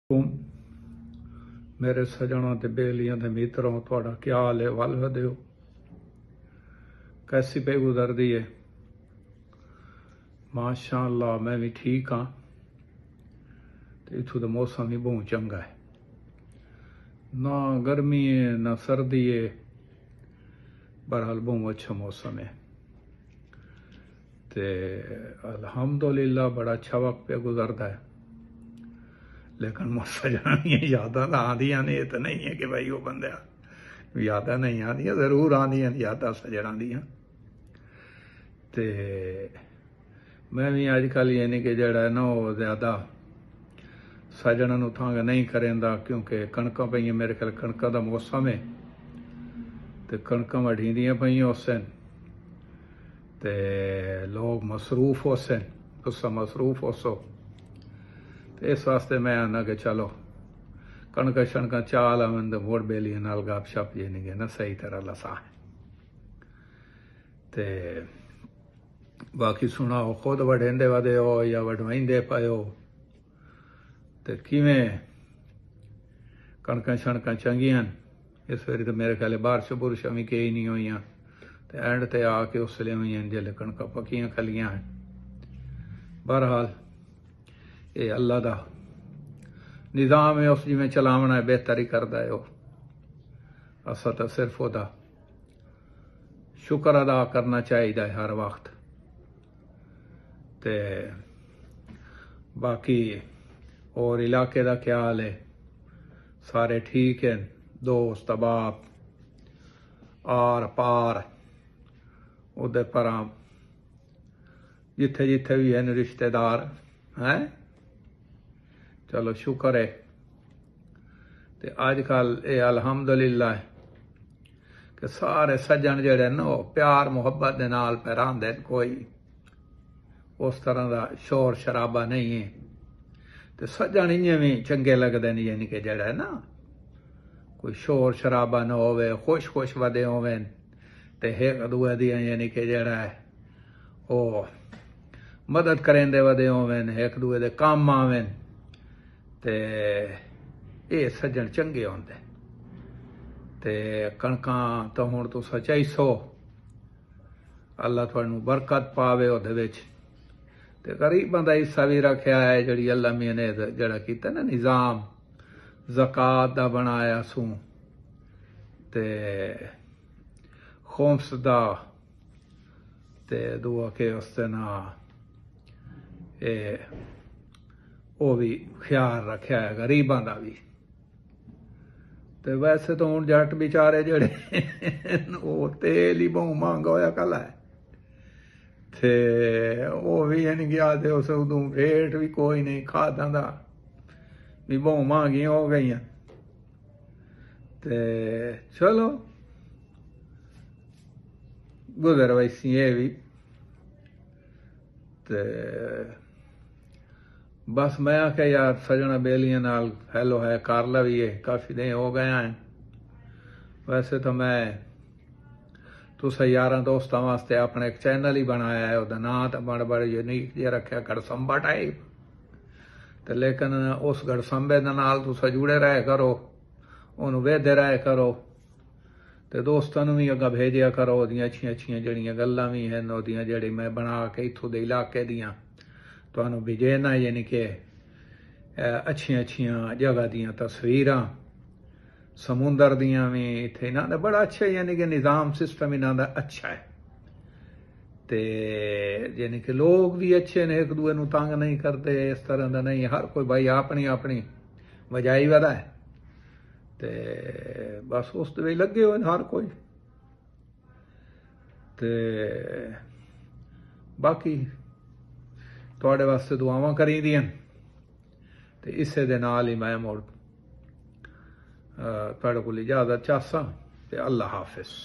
मेरे सजनों ते बेलियां ते मित्रों, थोड़ा क्या हाल है? वल वधियो कैसी पे गुजरदी है? माशा अल्लाह मैं भी ठीक हाँ। तो इथों तो मौसम ही बहुत चंगा है, ना गर्मी है ना सर्दी है, बहरहाल बहुत अच्छा मौसम है। ते अल्हम्दुलिल्लाह बड़ा अच्छा वक्त पे गुजरता है। लेकिन सजना यादां तो आदियां ने, तो नहीं है कि भाई वो बंदा यादां नहीं आदियां, जरूर आदियां यादां सजना दियां। ते मैं भी अजकल यानी कि जड़ा है ना वो ज़्यादा सजना नूं तंग नहीं करेंदा, क्योंकि कणकां पईयां, मेरे ख्याल कणकां दा मौसम है, ते कणकां वढींदियां पईयां होसन ते लोग मसरूफ होसन, तुसां मसरूफ होसो। ते इस वास्ते मैं आना कि चलो कणकां शणकां चाल आवन ते मुड़ बेलियां नाल गप शप यानी कि ना सही तरह लसा। ते बाकी सुनाओ, खुद वढेंदे वधे हो या वढवाइंदे पए हो? ते किवें कणकां शणकां चंगियां? इस बारी तो मेरे ख्याल बारिश बुरशां भी कई नहीं हुई, तो एंड ते आके उसले हुई जिसले कणकां पक्कियां खलियां हैं। बहरहाल ये अल्लाह दा निज़ाम है, उस जिमें चलावना है बेहतर ही करदा है। असां तो सिर्फ ओदा शुक्र अदा करना चाहिए हर वक्त। ते बाकी और इलाके का क्या हाल है? सारे ठीक हैं? दोस्त अहबाब आर पार उधर पर जिथे जिथे भी हैं रिश्तेदार हैं, चलो शुक्र है। ते अजकल ये अल्हम्दुलिल्लाह कि सारे सज्जन जड़े न वो प्यार मुहब्बत के नाल पे रहिंदे, कोई उस तरह का शोर शराबा नहीं है। तो सज्जन इ'यां भी चंगे लगदे न, यानी कि जड़ा है ना कोई शोर शराबा न होवे, खुश खुश वदे होवन, ते एक दूए दी यानी कि जड़ा है वो मदद करेंदे वदे होवन, एक दूए दे कम आवन, ते ये सज्जन चंगे होंदे। ते कणकां तो हुण तुसां चाहीसो अल्लाह तुहानूं बरकत पावे ओहदे विच, ते गरीबां दा हिस्सा भी रखिया है, जड़ी अल्लाह मियां ने जड़ा कीता ना निज़ाम ज़कात दा बनाया सूं, ते खुम्स दा, ते दूआ के उसते ना वो भी ख्याल रखिया है गरीबां दा भी। ते वैसे तो हुण जट बेचारे जड़े वो तेल ही बहुत महंगा होया कल है, ते वो भी यानी कि आखदे उस उदों रेट भी कोई नहीं, खादां दा भी बहुत महंगियां हो गई। ते चलो गुजर वैसी ये भी। ते बस मैं आख्या यार सजना बेलियां नाल हेलो है कर लवीए, काफ़ी दिन हो गए हैं। वैसे तो मैं तुसां यारां दोस्तां वास्ते अपना एक चैनल ही बनाया है, उसका नाम तो बड़ा यूनीक जिहा रखा गड़संबा टाइप। तो लेकिन उस गड़संबे दे नाल तुसां जुड़े रहे करो, उन्होंने वेखदे रहे करो, तो दोस्तों भी अग्गा भेजिया करो ओदियां अच्छियां अच्छियां जड़ियां गल्लां भी हैं ओदियां जड़ी मैं बना के इत्थों दे इलाके दियां तुहानूं भेजना, यानी कि अच्छियां अच्छियां जगह दियां तस्वीरां, समुंदर दियां भी इत्थे इन्हां दा बड़ा अच्छा यानी कि निज़ाम सिस्टम इन्हां दा अच्छा है। ते यानी कि लोग भी अच्छे ने, एक दूए नूं तंग नहीं करते, इस तरह का नहीं, हर कोई भाई अपनी अपनी वजाई वदा है, ते बस उस दे लगे हुए हर कोई। ते बाकी तुहाडे वास्ते दुआवां करी दियां, ते इस्से दे नाल ही मैं मुड़ तुहाडे कोल इजाजत चाहसां, ते अल्लाह हाफिज़।